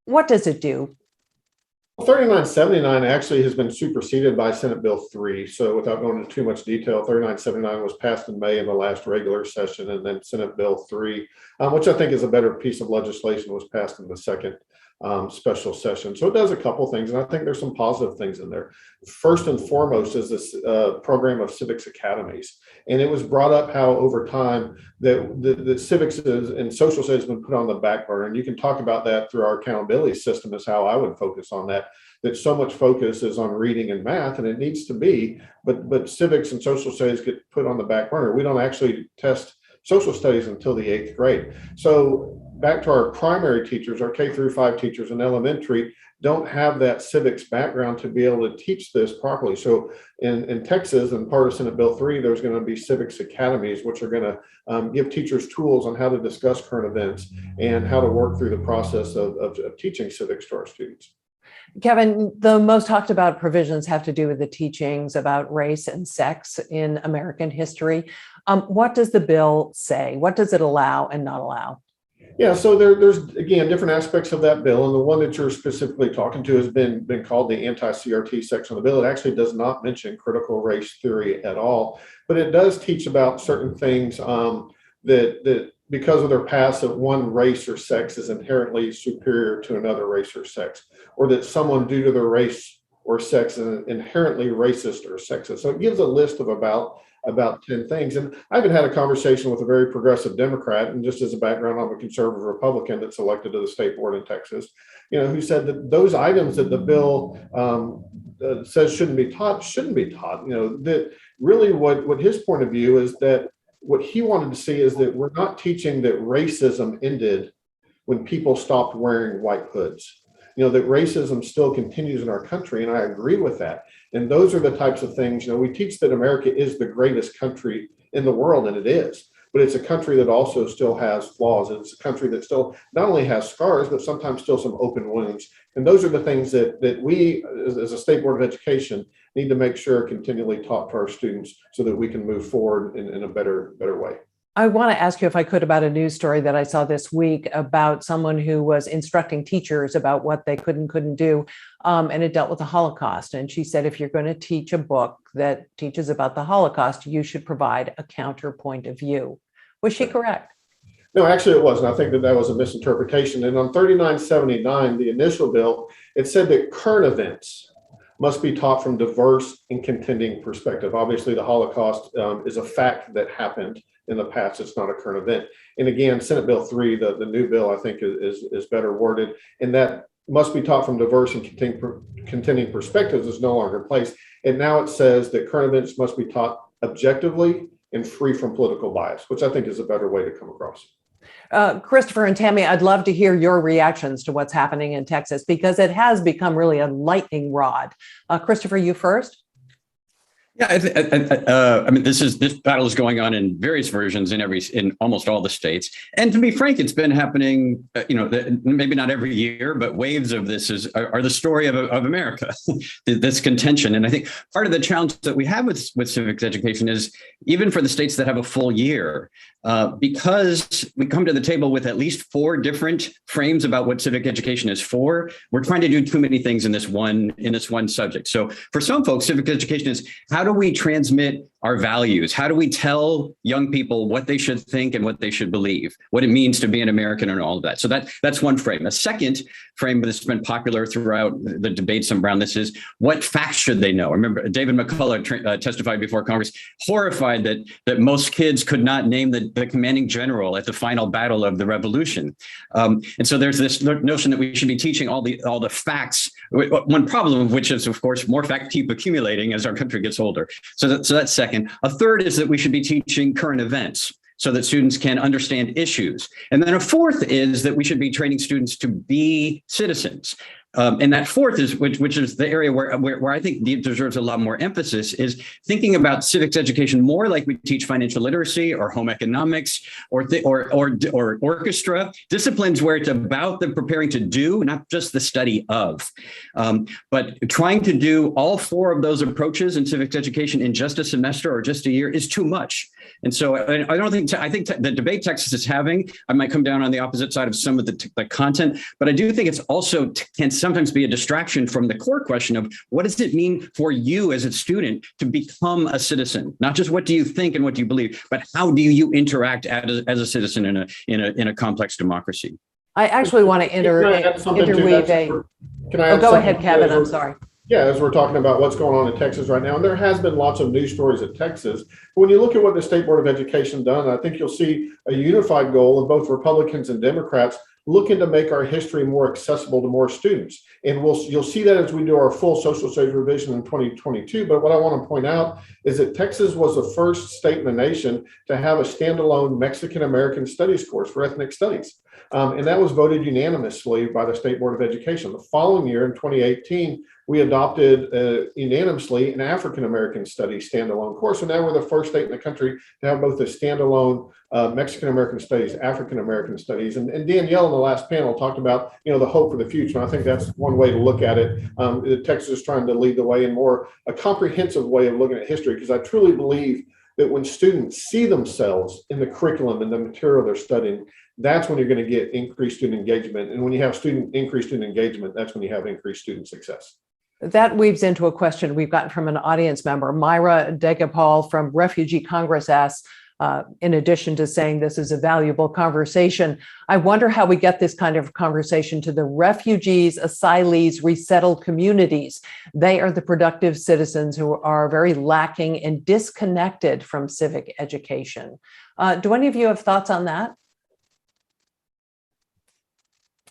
What does it do? 3979 actually has been superseded by Senate Bill 3. So without going into too much detail, 3979 was passed in May in the last regular session, and then Senate Bill 3, which I think is a better piece of legislation, was passed in the second special session. So it does a couple things, and I think there's some positive things in there. First and foremost is this program of civics academies. And it was brought up how over time that civics and social studies has been put on the back burner. And you can talk about that through our accountability system is how I would focus on that so much focus is on reading and math, and it needs to be, but civics and social studies get put on the back burner. We don't actually test social studies until the 8th grade. So back to our primary teachers, our K through 5 teachers in elementary don't have that civics background to be able to teach this properly. So in Texas, and part of Senate Bill 3, there's going to be civics academies, which are going to give teachers tools on how to discuss current events and how to work through the process of teaching civics to our students. Kevin, the most talked about provisions have to do with the teachings about race and sex in American history. What does the bill say? What does it allow and not allow? Yeah, so there's, again, different aspects of that bill. And the one that you're specifically talking to has been called the anti-CRT section of the bill. It actually does not mention critical race theory at all, but it does teach about certain things that because of their past, that one race or sex is inherently superior to another race or sex, or that someone due to their race or sex is inherently racist or sexist. So it gives a list of about 10 things. And I even had a conversation with a very progressive Democrat, and just as a background, I'm a conservative Republican that's elected to the state board in Texas, who said that those items that the bill says shouldn't be taught. That really what his point of view is, that what he wanted to see is that we're not teaching that racism ended when people stopped wearing white hoods. That racism still continues in our country, and I agree with that. And those are the types of things, we teach that America is the greatest country in the world, and it is, but it's a country that also still has flaws. It's a country that still not only has scars, but sometimes still some open wounds. And those are the things that we, as a State Board of Education, need to make sure are continually taught to our students so that we can move forward in a better way. I want to ask you, if I could, about a news story that I saw this week about someone who was instructing teachers about what they could and couldn't do. And it dealt with the Holocaust. And she said, if you're going to teach a book that teaches about the Holocaust, you should provide a counterpoint of view. Was she correct? No, actually it wasn't. I think that was a misinterpretation. And on 3979, the initial bill, it said that current events must be taught from diverse and contending perspective. Obviously, the Holocaust is a fact that happened in the past. It's not a current event. And again, Senate Bill 3, the new bill, I think is better worded, and that must be taught from diverse and contending perspectives is no longer in place. And now it says that current events must be taught objectively and free from political bias, which I think is a better way to come across. Christopher and Tammy, I'd love to hear your reactions to what's happening in Texas, because it has become really a lightning rod. Christopher, you first. Yeah, I mean, this battle is going on in various versions in almost all the states. And to be frank, it's been happening, maybe not every year, but waves of this are the story of America, this contention. And I think part of the challenge that we have with civics education is even for the states that have a full year, because we come to the table with at least 4 different frames about what civic education is for, we're trying to do too many things in this one subject. So for some folks, civic education is how do we transmit our values? How do we tell young people what they should think and what they should believe, what it means to be an American and all of that? So that's one frame. A second frame that's been popular throughout the debates around this is what facts should they know? I remember David McCullough testified before Congress, horrified that most kids could not name the commanding general at the final battle of the Revolution. And so there's this notion that we should be teaching all the facts, one problem of which is, of course, more facts keep accumulating as our country gets older. So that's second. A third is that we should be teaching current events so that students can understand issues. And then a fourth is that we should be training students to be citizens. And that fourth is, which is the area where I think it deserves a lot more emphasis, is thinking about civics education more like we teach financial literacy or home economics or orchestra, disciplines where it's about the preparing to do, not just the study of. But trying to do all 4 of those approaches in civics education in just a semester or just a year is too much. And so I think the debate Texas is having, I might come down on the opposite side of some of the content, but I do think it's also can sometimes be a distraction from the core question of what does it mean for you as a student to become a citizen? Not just what do you think and what do you believe, but how do you interact as a citizen in a complex democracy? I actually want to interweave a. Go ahead, Kevin. I'm sorry. Yeah, as we're talking about what's going on in Texas right now, and there has been lots of news stories at Texas. But when you look at what the State Board of Education done, I think you'll see a unified goal of both Republicans and Democrats looking to make our history more accessible to more students. And you'll see that as we do our full social studies revision in 2022. But what I want to point out is that Texas was the first state in the nation to have a standalone Mexican-American studies course for ethnic studies. And that was voted unanimously by the State Board of Education. The following year, in 2018, we adopted unanimously an African-American studies standalone course. So now we're the first state in the country to have both a standalone Mexican-American studies, African-American studies. And Danielle in the last panel talked about, the hope for the future. And I think that's one way to look at it. Texas is trying to lead the way in more a comprehensive way of looking at history, because I truly believe that when students see themselves in the curriculum and the material they're studying, that's when you're going to get increased student engagement. And when you have increased student engagement, that's when you have increased student success. That weaves into a question we've gotten from an audience member. Myra Degapal from Refugee Congress asks, in addition to saying this is a valuable conversation, I wonder how we get this kind of conversation to the refugees, asylees, resettled communities. They are the productive citizens who are very lacking and disconnected from civic education. Do any of you have thoughts on that?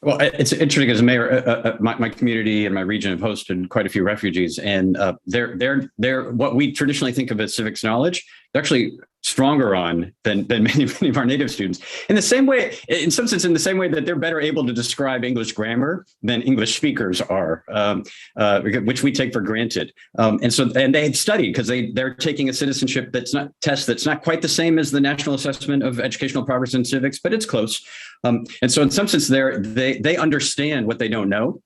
Well, it's interesting as a mayor, my community and my region have hosted quite a few refugees, and they're what we traditionally think of as civics knowledge. They're actually stronger on than many of our native students. In the same way, in some sense, in the same way that they're better able to describe English grammar than English speakers are, which we take for granted. And they had studied because they're taking a citizenship test that's not quite the same as the National Assessment of Educational Progress in Civics, but it's close. And so in some sense, they understand what they don't know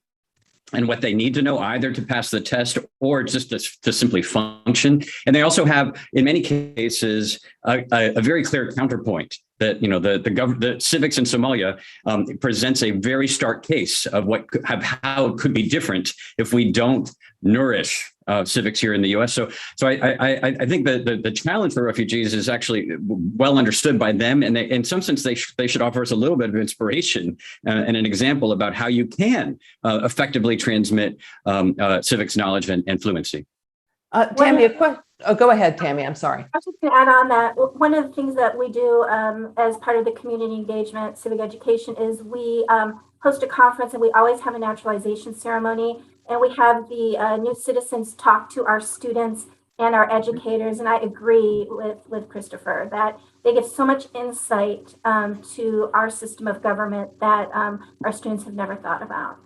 and what they need to know, either to pass the test or just to simply function. And they also have, in many cases, a very clear counterpoint that, the civics in Somalia presents a very stark case of how it could be different if we don't nourish civics here in the U.S. So I think that the challenge for refugees is actually well understood by them, and in some sense they should offer us a little bit of inspiration and an example about how you can effectively transmit civics knowledge and fluency. Tammy, go ahead, Tammy. I'm sorry. I was just going to add on that one of the things that we do as part of the community engagement, civic education, is we host a conference, and we always have a naturalization ceremony. And we have the new citizens talk to our students and our educators. And I agree with Christopher that they give so much insight to our system of government that our students have never thought about.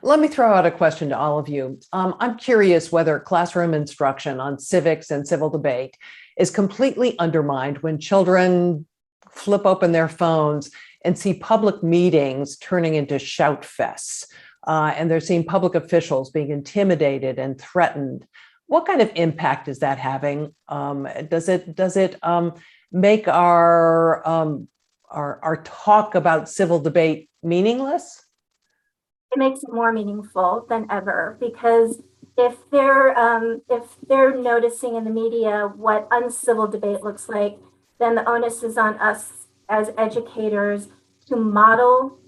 Let me throw out a question to all of you. I'm curious whether classroom instruction on civics and civil debate is completely undermined when children flip open their phones and see public meetings turning into shout fests. And they're seeing public officials being intimidated and threatened. What kind of impact is that having? Does it make our talk about civil debate meaningless? It makes it more meaningful than ever, because if they're noticing in the media what uncivil debate looks like, then the onus is on us as educators to model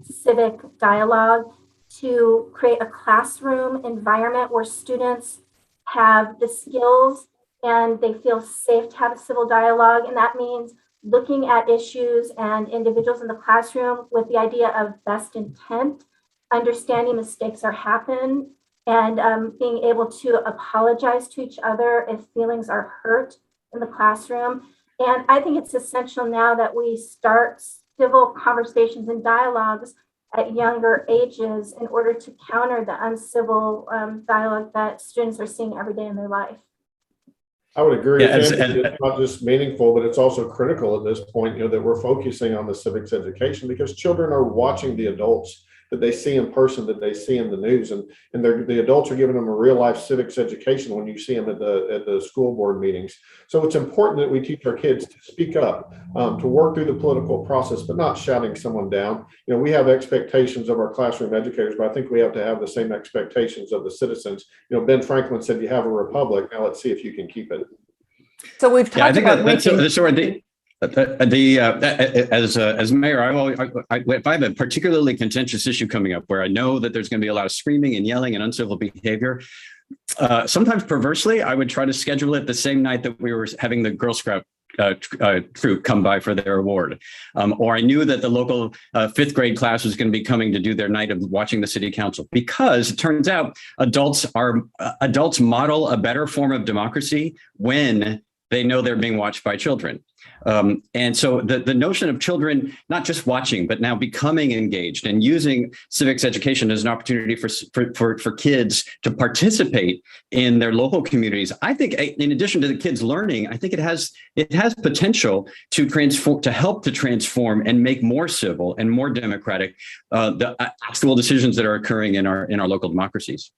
civic dialogue, to create a classroom environment where students have the skills and they feel safe to have a civil dialogue. And that means looking at issues and individuals in the classroom with the idea of best intent, understanding mistakes are happen, and being able to apologize to each other if feelings are hurt in the classroom. And I think it's essential now that we start civil conversations and dialogues at younger ages in order to counter the uncivil dialogue that students are seeing every day in their life. I would agree. It's not just meaningful, but it's also critical at this point, that we're focusing on the civics education, because children are watching the adults that they see in person, that they see in the news, and the adults are giving them a real life civics education when you see them at the school board meetings. So it's important that we teach our kids to speak up, to work through the political process, but not shouting someone down. We have expectations of our classroom educators, but I think we have to have the same expectations of the citizens. Ben Franklin said, "You have a republic. Now let's see if you can keep it." So we've talked about as mayor, if I have a particularly contentious issue coming up where I know that there's going to be a lot of screaming and yelling and uncivil behavior, sometimes perversely, I would try to schedule it the same night that we were having the Girl Scout troop come by for their award, or I knew that the local fifth grade class was going to be coming to do their night of watching the city council, because it turns out adults model a better form of democracy when they know they're being watched by children. And so the notion of children not just watching, but now becoming engaged and using civics education as an opportunity for kids to participate in their local communities, I think, in addition to the kids learning, I think it has potential to help to transform and make more civil and more democratic the actual decisions that are occurring in our local democracies.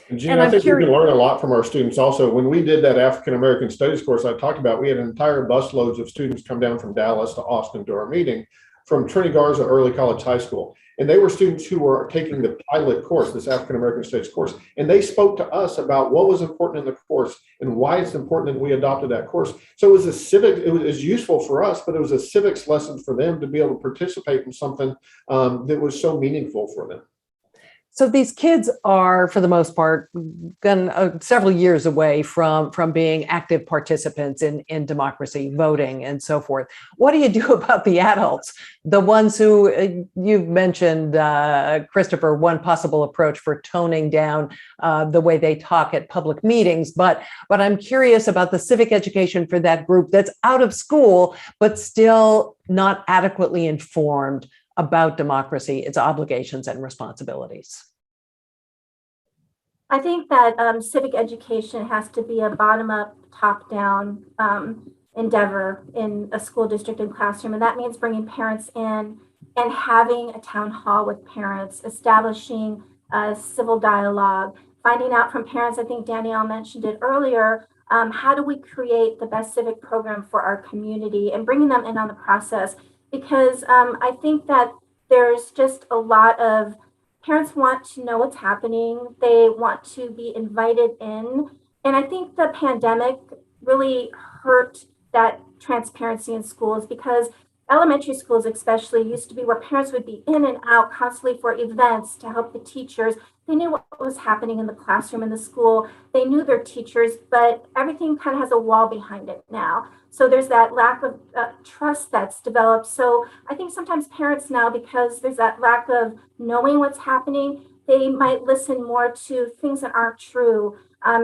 And Jeanne, I think we can learn a lot from our students also. When we did that African American Studies course I talked about, we had entire busloads of students come down from Dallas to Austin to our meeting from Trinity Garza Early College High School. And they were students who were taking the pilot course, this African American Studies course. And they spoke to us about what was important in the course and why it's important that we adopted that course. So it was useful for us, but it was a civics lesson for them to be able to participate in something that was so meaningful for them. So these kids are, for the most part, several years away from being active participants in democracy, voting, and so forth. What do you do about the adults, the ones who you've mentioned, Christopher, one possible approach for toning down the way they talk at public meetings? But I'm curious about the civic education for that group that's out of school, but still not adequately informed about democracy, its obligations and responsibilities. I think that civic education has to be a bottom-up, top-down endeavor in a school district and classroom. And that means bringing parents in and having a town hall with parents, establishing a civil dialogue, finding out from parents, I think Danielle mentioned it earlier, how do we create the best civic program for our community, and bringing them in on the process. Because I think that there's just a lot of parents want to know what's happening. They want to be invited in. And I think the pandemic really hurt that transparency in schools, because elementary schools especially used to be where parents would be in and out constantly for events to help the teachers. They knew what was happening in the classroom, in the school. They knew their teachers, but everything kind of has a wall behind it now. So there's that lack of trust that's developed. So I think sometimes parents now, because there's that lack of knowing what's happening, they might listen more to things that aren't true.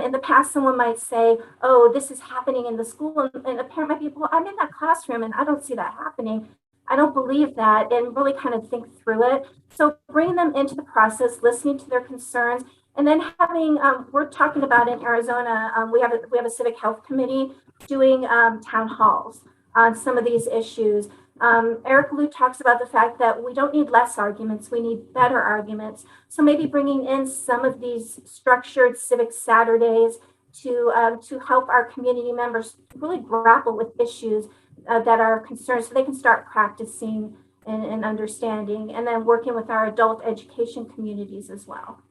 In the past, someone might say, oh, this is happening in the school. And a parent might be, well, I'm in that classroom and I don't see that happening. I don't believe that, and really kind of think through it. So bringing them into the process, listening to their concerns, and then having, we're talking about in Arizona, we have a civic health committee doing town halls on some of these issues. Eric Liu talks about the fact that we don't need less arguments, we need better arguments. So maybe bringing in some of these structured civic Saturdays to help our community members really grapple with issues that are concerns, so they can start practicing and understanding, and then working with our adult education communities as well.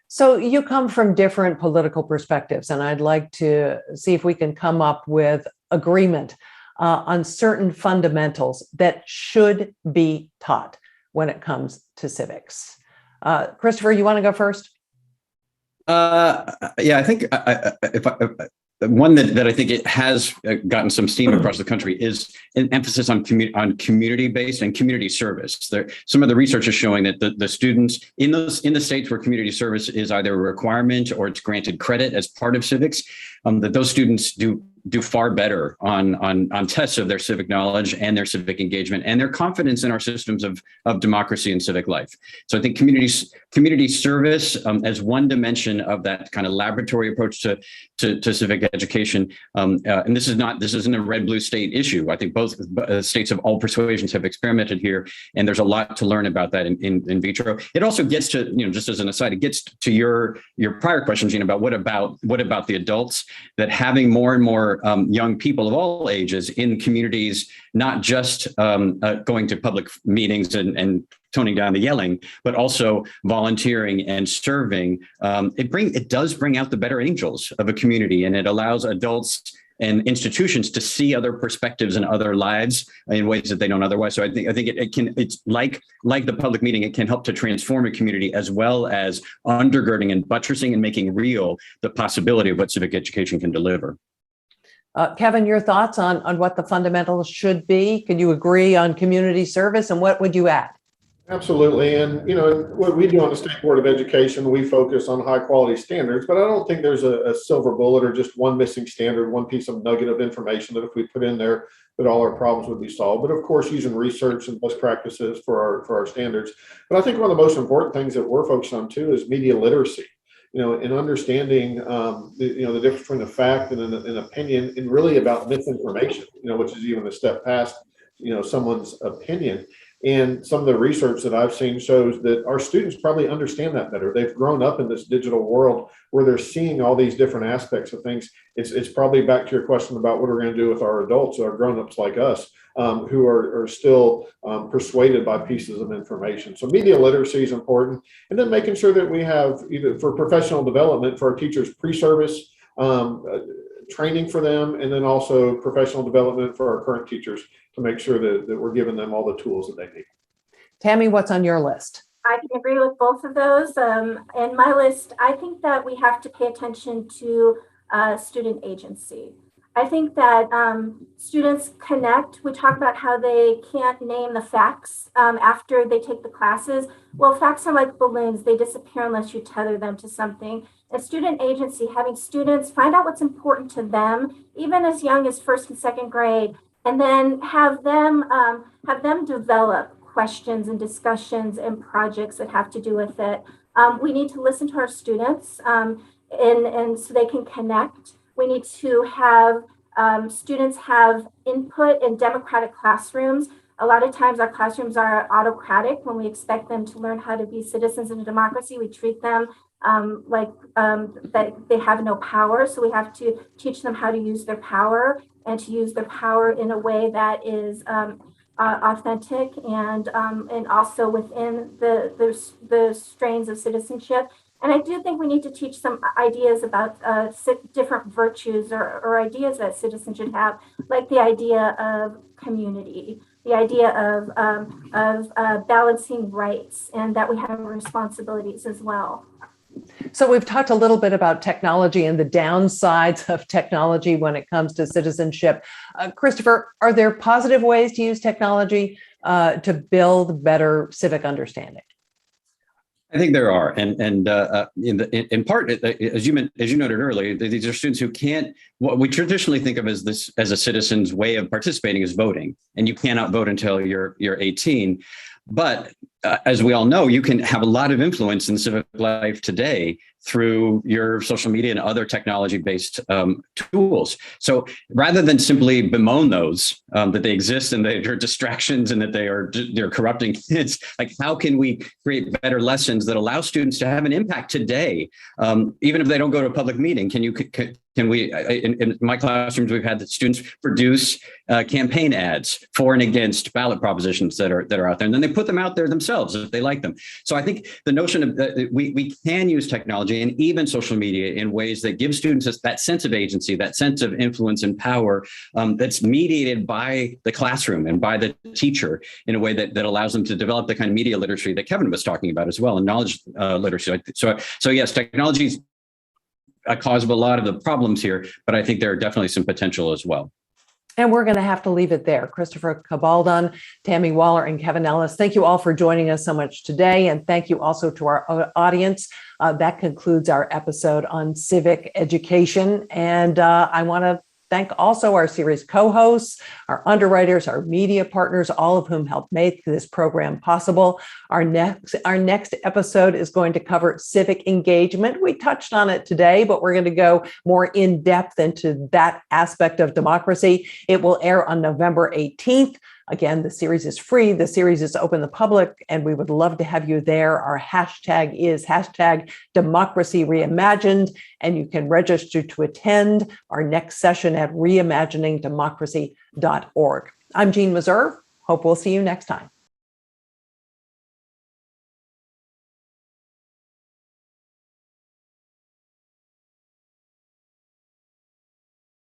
So you come from different political perspectives, and I'd like to see if we can come up with agreement on certain fundamentals that should be taught when it comes to civics. Christopher, you want to go first? Yeah, I think one that I think it has gotten some steam across the country is an emphasis on community-based and community service. Some of the research is showing that the students in the states where community service is either a requirement or it's granted credit as part of civics, that those students do far better on tests of their civic knowledge and their civic engagement and their confidence in our systems of democracy and civic life. So I think community service as one dimension of that kind of laboratory approach to civic education. And this isn't a red-blue state issue. I think both states of all persuasions have experimented here, and there's a lot to learn about that in vitro. It also gets to, just as an aside, it gets to your prior question, Jeanne, about what about the adults, that having more and more young people of all ages in communities, not just going to public meetings and toning down the yelling, but also volunteering and serving. It does bring out the better angels of a community, and it allows adults and institutions to see other perspectives and other lives in ways that they don't otherwise. So I think it's like the public meeting, it can help to transform a community, as well as undergirding and buttressing and making real the possibility of what civic education can deliver. Kevin, your thoughts on what the fundamentals should be? Can you agree on community service, and what would you add? Absolutely. And, what we do on the State Board of Education, we focus on high quality standards, but I don't think there's a silver bullet or just one missing standard, one piece of nugget of information that if we put in there, that all our problems would be solved. But of course, using research and best practices for our standards. But I think one of the most important things that we're focused on too is media literacy. In understanding, the difference between a fact and an opinion, and really about misinformation, which is even a step past, someone's opinion. And some of the research that I've seen shows that our students probably understand that better. They've grown up in this digital world where they're seeing all these different aspects of things. It's probably back to your question about what we're going to do with our adults, our grown-ups like us, who are still persuaded by pieces of information. So media literacy is important. And then making sure that we have, either for professional development for our teachers, pre-service training for them, and then also professional development for our current teachers to make sure that we're giving them all the tools that they need. Tammy, what's on your list? I can agree with both of those. In my list, I think that we have to pay attention to student agency. I think that students connect. We talk about how they can't name the facts after they take the classes. Well, facts are like balloons. They disappear unless you tether them to something. And student agency, having students find out what's important to them, even as young as first and second grade, and then have them develop questions and discussions and projects that have to do with it. We need to listen to our students and so they can connect. We need to have students have input in democratic classrooms. A lot of times our classrooms are autocratic. When we expect them to learn how to be citizens in a democracy, we treat them like that they have no power. So we have to teach them how to use their power, and to use their power in a way that is authentic and also within the strains of citizenship. And I do think we need to teach some ideas about different virtues or ideas that citizens should have, like the idea of community, the idea of balancing rights, and that we have responsibilities as well. So we've talked a little bit about technology and the downsides of technology when it comes to citizenship. Christopher, are there positive ways to use technology to build better civic understanding? I think there are, and in part, as you noted earlier, these are students who can't. What we traditionally think of as a citizen's way of participating is voting, and you cannot vote until you're 18. But as we all know, you can have a lot of influence in civic life today through your social media and other technology-based tools. So rather than simply bemoan those, that they exist and they're distractions and that they're corrupting kids, like how can we create better lessons that allow students to have an impact today, even if they don't go to a public meeting? Can we, in my classrooms, we've had the students produce campaign ads for and against ballot propositions that are out there, and then they put them out there themselves if they like them. So I think the notion of that we can use technology and even social media in ways that give students that sense of agency, that sense of influence and power that's mediated by the classroom and by the teacher in a way that allows them to develop the kind of media literacy that Kevin was talking about as well, and knowledge literacy. So yes, technology is a cause of a lot of the problems here, but I think there are definitely some potential as well. And we're going to have to leave it there. Christopher Cabaldon, Tammy Waller, and Kevin Ellis, thank you all for joining us so much today. And thank you also to our audience. That concludes our episode on civic education. And I want to thank also our series co-hosts, our underwriters, our media partners, all of whom helped make this program possible. Our next episode is going to cover civic engagement. We touched on it today, but we're going to go more in depth into that aspect of democracy. It will air on November 18th. Again, the series is free. The series is open to the public, and we would love to have you there. Our hashtag is #DemocracyReimagined, and you can register to attend our next session at reimaginingdemocracy.org. I'm Jeanne Meserve. Hope we'll see you next time.